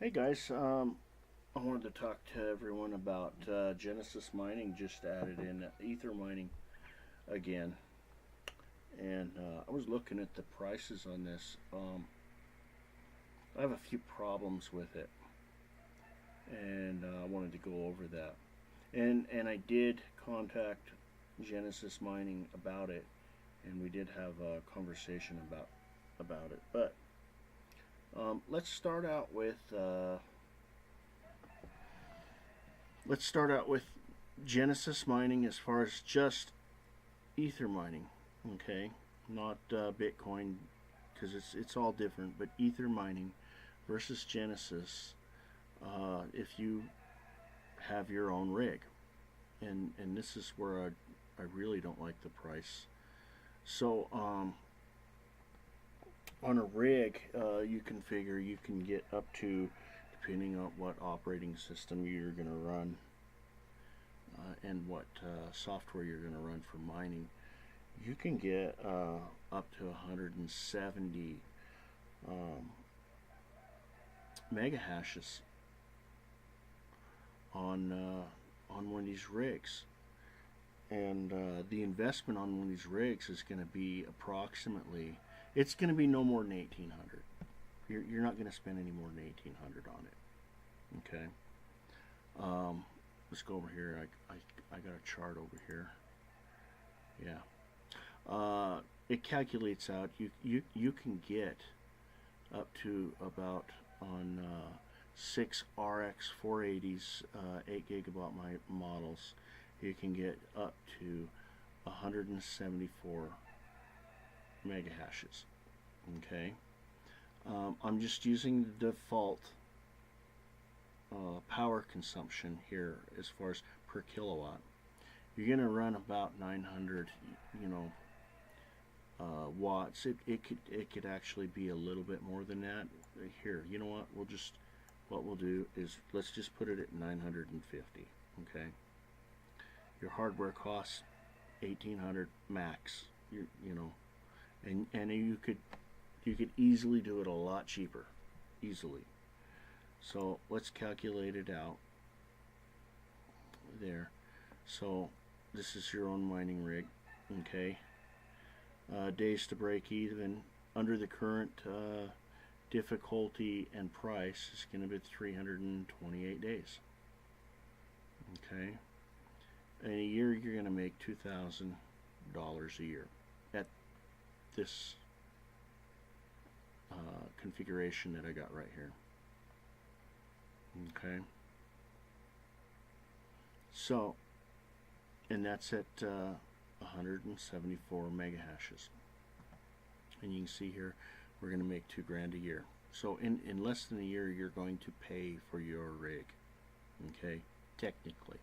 Hey guys, I wanted to talk to everyone about Genesis mining just added in ether mining again, and I was looking at the prices on this. I have a few problems with it, and I wanted to go over that. And I did contact Genesis mining about it, and we did have a conversation about it. But let's start out with Genesis mining as far as just ether mining, okay, not Bitcoin, because it's all different. But ether mining versus Genesis, if you have your own rig, and this is where I really don't like the price. So on a rig, you can figure you can get up to, depending on what operating system you're going to run and what software you're going to run for mining, you can get up to 170 mega hashes on one of these rigs. And the investment on one of these rigs is going to be approximately, it's going to be no more than 1800. You're not going to spend any more than 1800 on it. Okay. Let's go over here. I got a chart over here. Yeah. It calculates out you can get up to about on 6 RX 480s 8 gigabyte models, you can get up to 174 mega hashes. Okay. I'm just using the default power consumption here as far as per kilowatt. You're going to run about 900, watts. It could actually be a little bit more than that. Here, you know what? What we'll do is let's just put it at 950. Okay. Your hardware costs 1800 max. And you could easily do it a lot cheaper, easily. So let's calculate it out there. So this is your own mining rig. Okay. Days to break even under the current difficulty and price is going to be 328 days. Okay. In a year, you're going to make $2,000 a year at this configuration that I got right here. Okay. So, and that's at 174 mega hashes. And you can see here, we're going to make $2,000 a year. So in less than a year, you're going to pay for your rig. Okay, technically.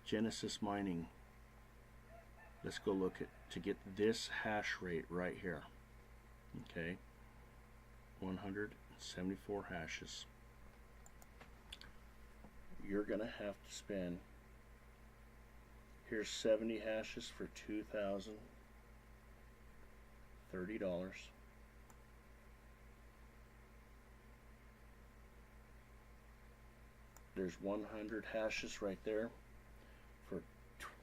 Genesis mining. Let's go look at to get this hash rate right here. Okay, 174 hashes. You're gonna have to spend. Here's 70 hashes for $2,030. There's 100 hashes right there for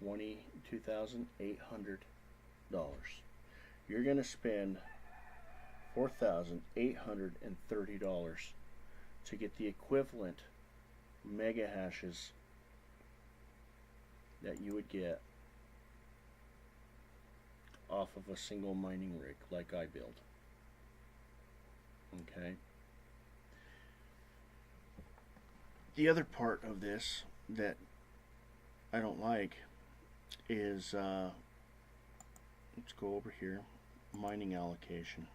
$22,800. You're going to spend $4,830 to get the equivalent mega hashes that you would get off of a single mining rig like I build. Okay. The other part of this that I don't like is let's go over here, mining allocation.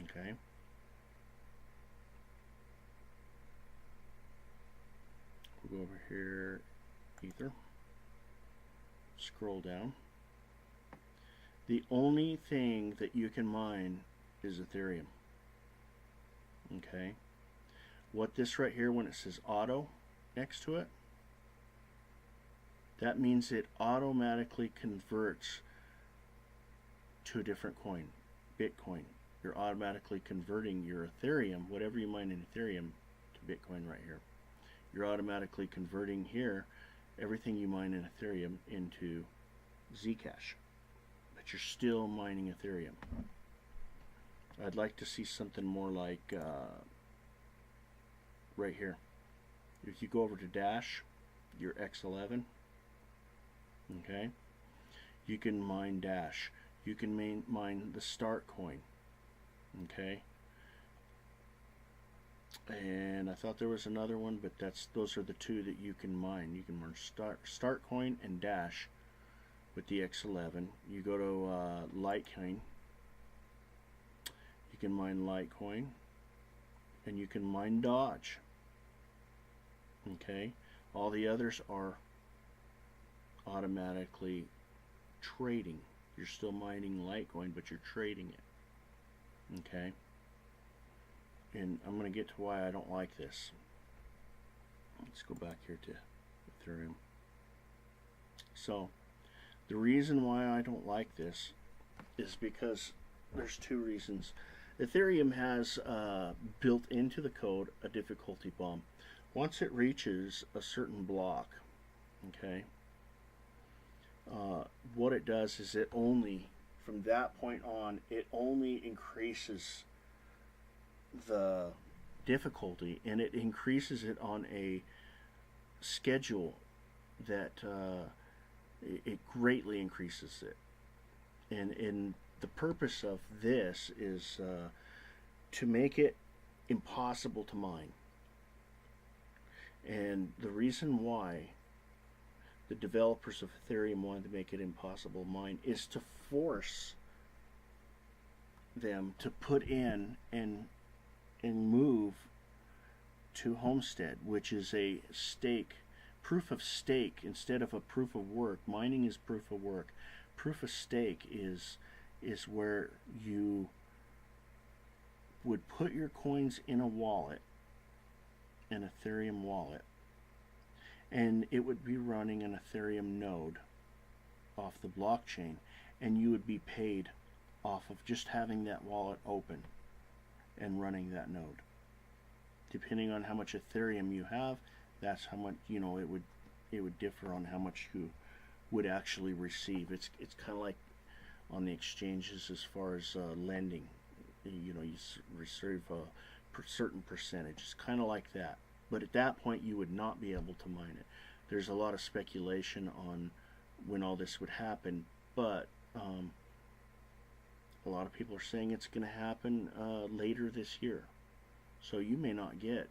Okay. We'll go over here, ether. Scroll down. The only thing that you can mine is Ethereum. Okay. What this right here, when it says auto next to it, that means it automatically converts to a different coin, Bitcoin. you're automatically converting your Ethereum, whatever you mine in Ethereum, to Bitcoin right here. You're automatically converting here everything you mine in Ethereum into Zcash. But you're still mining Ethereum. I'd like to see something more like right here. If you go over to Dash, your X11, okay, you can mine Dash. You can mine the Start coin, okay. And I thought there was another one, but those are the two that you can mine. You can mine Start coin and Dash with the X11. You go to Litecoin. You can mine Litecoin, and you can mine Doge. Okay, all the others are automatically trading. You're still mining Litecoin, but you're trading it. Okay, and I'm going to get to why I don't like this. Let's go back here to Ethereum. So the reason why I don't like this is because there's two reasons. Ethereum has built into the code a difficulty bomb. Once it reaches a certain block, okay, what it does is it only, from that point on, it only increases the difficulty, and it increases it on a schedule that it greatly increases it. And the purpose of this is to make it impossible to mine. And the reason why the developers of Ethereum wanted to make it impossible to mine is to force them to put in and move to Homestead, which is a stake, proof of stake instead of a proof of work. Mining is proof of work. Proof of stake is where you would put your coins in a wallet, an Ethereum wallet, and it would be running an Ethereum node off the blockchain, and you would be paid off of just having that wallet open and running that node. Depending on how much Ethereum you have, that's how much, you know, it would differ on how much you would actually receive. It's kind of like on the exchanges as far as lending. You know, you receive a certain percentage. It's kind of like that. But at that point, you would not be able to mine it. There's a lot of speculation on when all this would happen, but a lot of people are saying it's going to happen later this year. So you may not get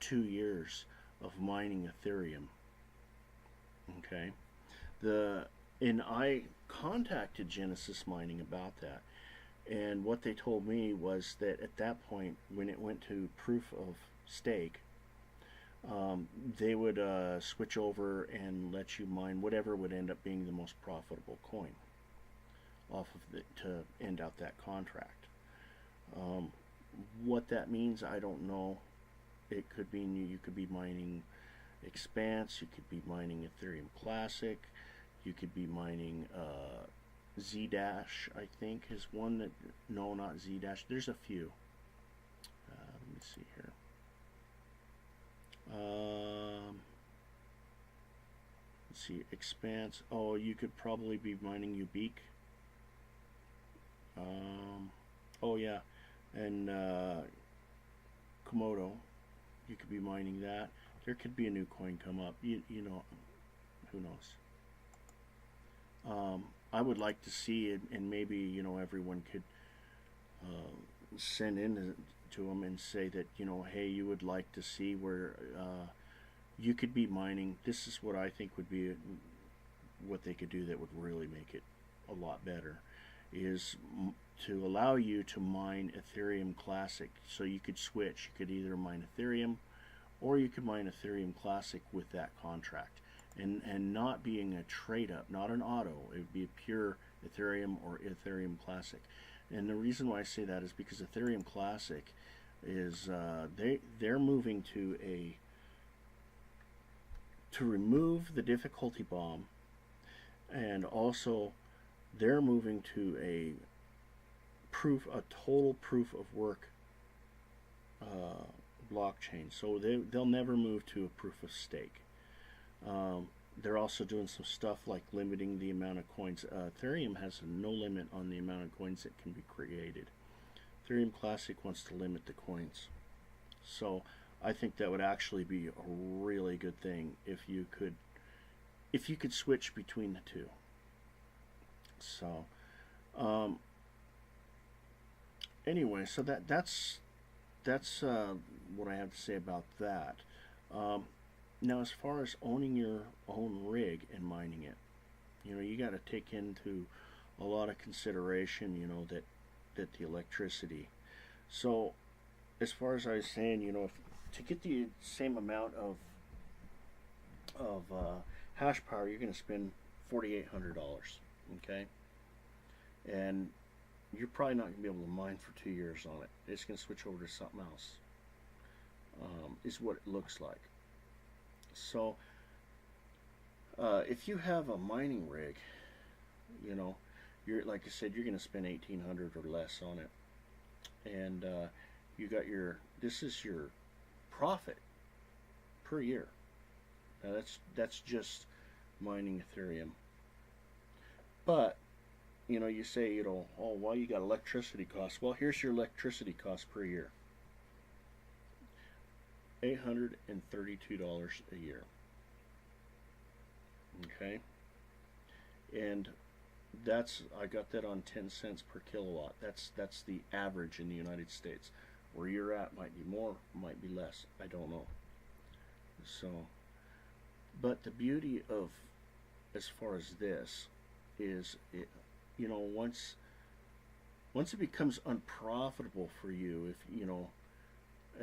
2 years of mining Ethereum. Okay, and I contacted Genesis Mining about that, and what they told me was that at that point, when it went to proof of stake, they would switch over and let you mine whatever would end up being the most profitable coin off of to end out that contract. What that means, I don't know. It could mean you could be mining Expanse, you could be mining Ethereum Classic, you could be mining Zdash, I think is one that, no, not Zdash, there's a few. Let me see here. Let's see, Expanse, oh, you could probably be mining Ubique. Oh yeah, and Komodo, you could be mining that. There could be a new coin come up, you know, who knows. I would like to see it, and maybe, you know, everyone could send in to them and say that, you know, hey, you would like to see where you could be mining. This is what I think would be what they could do that would really make it a lot better, is to allow you to mine Ethereum Classic. So you could switch. You could either mine Ethereum or you could mine Ethereum Classic with that contract, and not being a trade up, not an auto. It would be a pure Ethereum or Ethereum Classic. And the reason why I say that is because Ethereum Classic is they're moving to remove the difficulty bomb, and also they're moving to a a total proof of work blockchain. So they'll never move to a proof of stake. They're also doing some stuff like limiting the amount of coins. Ethereum has no limit on the amount of coins that can be created. Ethereum Classic wants to limit the coins. So I think that would actually be a really good thing if you could switch between the two. So anyway, so that's what I have to say about that. Now, as far as owning your own rig and mining it, you got to take into a lot of consideration, that the electricity. So, as far as I was saying, if to get the same amount of hash power, you're going to spend $4,800. Okay, and you're probably not going to be able to mine for 2 years on it. It's going to switch over to something else. Is what it looks like. So, if you have a mining rig, you're like I said, you're going to spend $1,800 or less on it, and you got this is your profit per year. Now that's just mining Ethereum. But you say, oh, well, you got electricity costs. Well, here's your electricity cost per year. $832 a year. Okay, and I got that on 10 cents per kilowatt. That's the average in the United States. Where you're at might be more, might be less. I don't know. So, but the beauty of, as far as this is, once it becomes unprofitable for you, if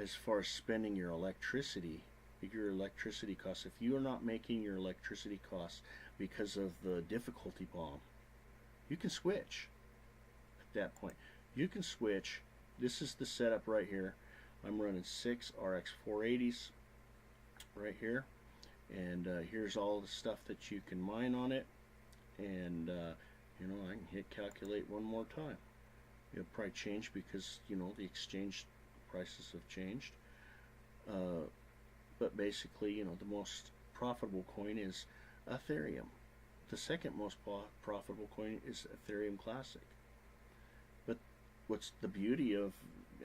as far as spending your electricity costs, if you are not making your electricity costs because of the difficulty bomb, you can switch at that point. You can switch. This is the setup right here. I'm running 6 RX 480s right here, and here's all the stuff that you can mine on it, and I can hit calculate one more time. It'll probably change because the exchange prices have changed, but basically the most profitable coin is Ethereum. The second most profitable coin is Ethereum Classic. But what's the beauty of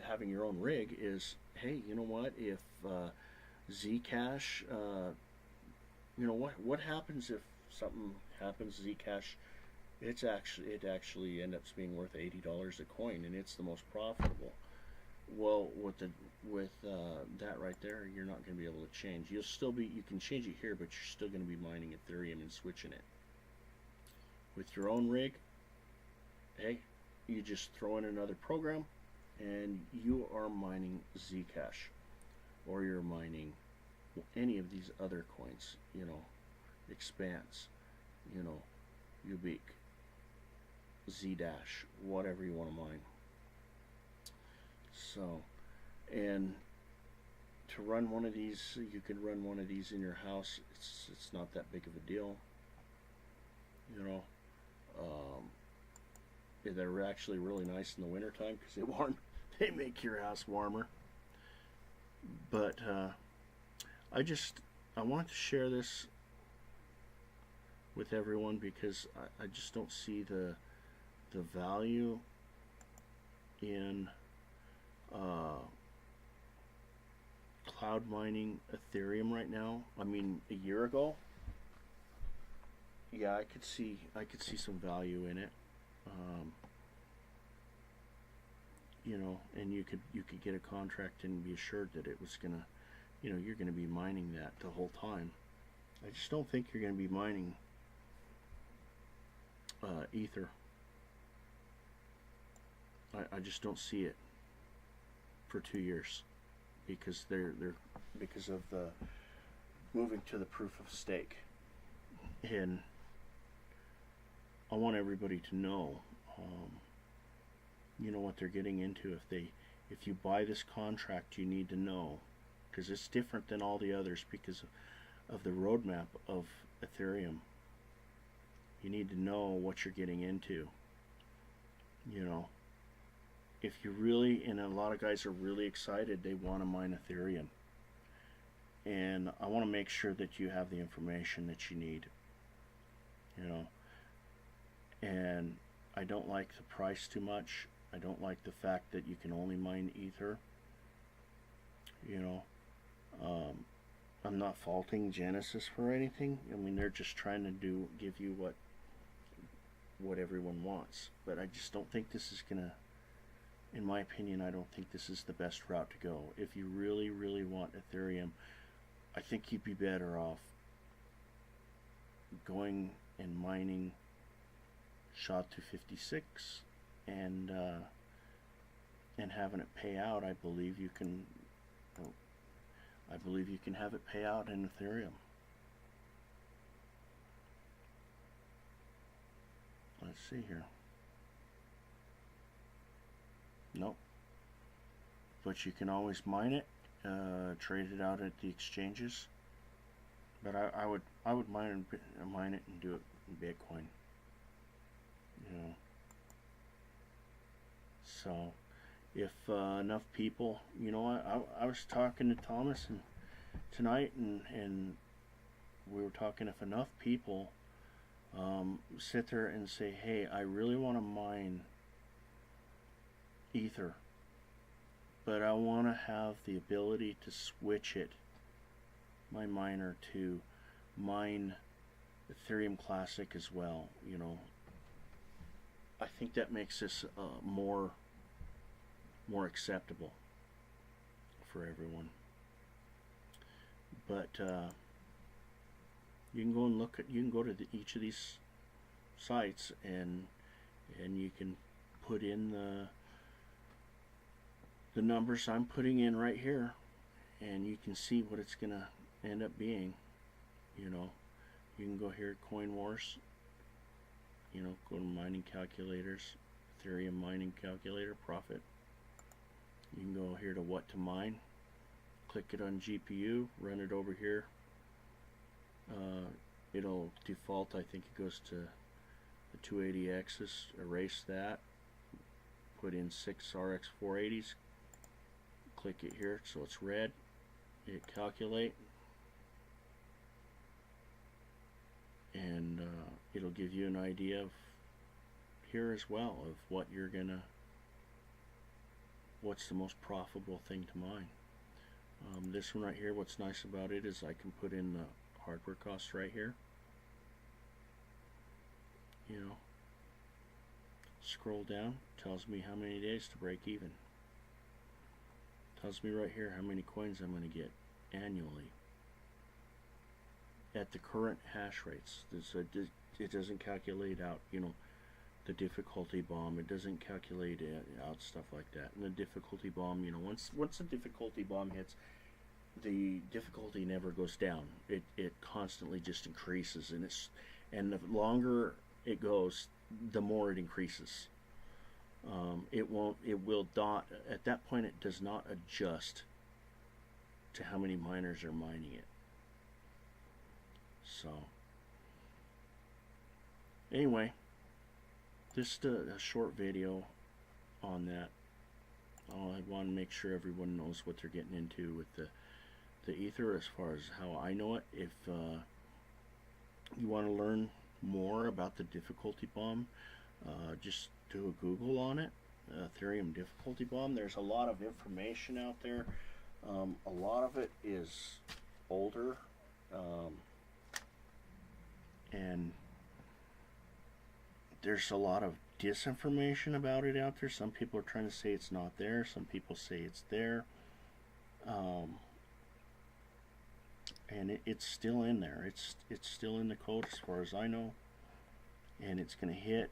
having your own rig is, hey, you know what, if Zcash, what happens if something happens Zcash, it actually ends up being worth $80 a coin, and it's the most profitable. Well, with that right there, you're not going to be able to change. You can change it here, but you're still going to be mining Ethereum and switching it. With your own rig, hey, you just throw in another program, and you are mining Zcash, or you're mining any of these other coins, Expanse, Ubique, Zdash, whatever you want to mine. So, and to run one of these, you can run one of these in your house. It's not that big of a deal. They're actually really nice in the wintertime because they make your house warmer. But I want to share this with everyone because I just don't see the value in cloud mining Ethereum right now. I mean, a year ago, yeah, I could see some value in it. And you could get a contract and be assured that it was gonna, you're gonna be mining that the whole time. I just don't think you're gonna be mining Ether. I just don't see it for 2 years because because of the moving to the proof of stake. And I want everybody to know what they're getting into. If you buy this contract, you need to know, because it's different than all the others because of the roadmap of Ethereum. You need to know what you're getting into. if you really, and a lot of guys are really excited, they want to mine Ethereum. And I want to make sure that you have the information that you need, you know. And I don't like the price too much. I don't like the fact that you can only mine Ether, you know. I'm not faulting Genesis for anything. I mean, they're just trying to give you what everyone wants. But I just don't think this is gonna, in my opinion, I don't think this is the best route to go. If you really, really want Ethereum, I think you'd be better off going and mining SHA-256 and having it pay out. I believe you can have it pay out in Ethereum. Let's see here. Nope. But you can always mine it, trade it out at the exchanges. But I would mine it and do it in Bitcoin. You know. So if enough people, you know, I was talking to Thomas tonight, and we were talking, if enough people sit there and say, hey, I really want to mine Ether, but I want to have the ability to switch my miner to mine Ethereum Classic as well, you know, I think that makes this more acceptable for everyone. But you can go and you can go to each of these sites, and you can put in the numbers I'm putting in right here, and you can see what it's gonna end up being. You know, you can go here, Coin Wars, you know, go to mining calculators, Ethereum mining calculator, profit. You can go here to what to mine, click it on GPU, run it over here. It'll default, I think it goes to the 280X's, erase that, put in 6 RX 480s, click it here so it's red, hit calculate, and it'll give you an idea of here as well of what you're gonna, what's the most profitable thing to mine. This one right here, what's nice about it is I can put in the hardware costs right here. You know, scroll down, tells me how many days to break even. Tells me right here how many coins I'm going to get annually at the current hash rates. It doesn't calculate out, you know, the difficulty bomb. It doesn't calculate out stuff like that. And the difficulty bomb, you know, once the difficulty bomb hits, the difficulty never goes down. It constantly just increases, and the longer it goes, the more it increases. It will not, at that point it does not adjust to how many miners are mining it. So anyway, just a short video on that. I want to make sure everyone knows what they're getting into with the Ether as far as how I know it. If you want to learn more about the difficulty bomb, just do a Google on it, Ethereum difficulty bomb. There's a lot of information out there. A lot of it is older, and there's a lot of disinformation about it out there. Some people are trying to say it's not there. Some people say it's there. And it's still in there. It's still in the code as far as I know. And it's going to hit.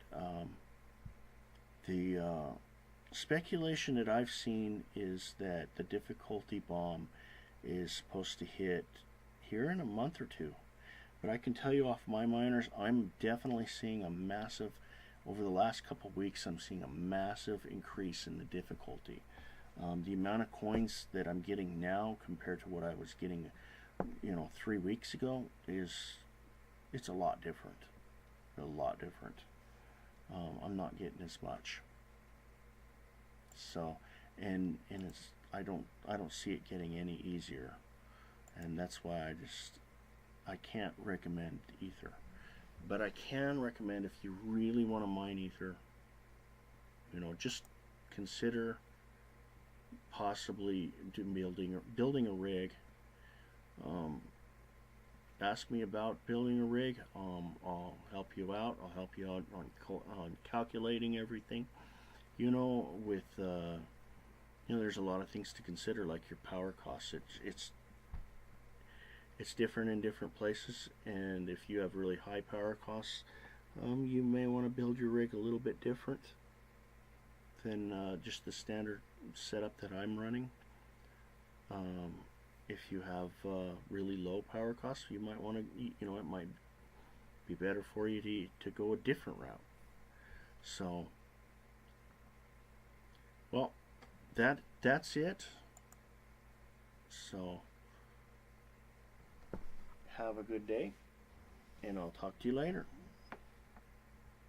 The speculation that I've seen is that the difficulty bomb is supposed to hit here in a month or two. But I can tell you off my miners, I'm definitely seeing a massive, over the last couple of weeks, I'm seeing a massive increase in the difficulty. The amount of coins that I'm getting now compared to what I was getting, you know, 3 weeks ago it's a lot different. A lot different. I'm not getting as much. So, and it's I don't see it getting any easier, and that's why I can't recommend Ether. But I can recommend, if you really want to mine Ether, just consider possibly building a rig. Ask me about building a rig. I'll help you out. I'll help you out on calculating everything. With there's a lot of things to consider, like your power costs. It's different in different places, and if you have really high power costs, you may want to build your rig a little bit different than just the standard setup that I'm running. If you have really low power costs, you might want to, it might be better for you to go a different route. So, well, that's it. So, have a good day, and I'll talk to you later.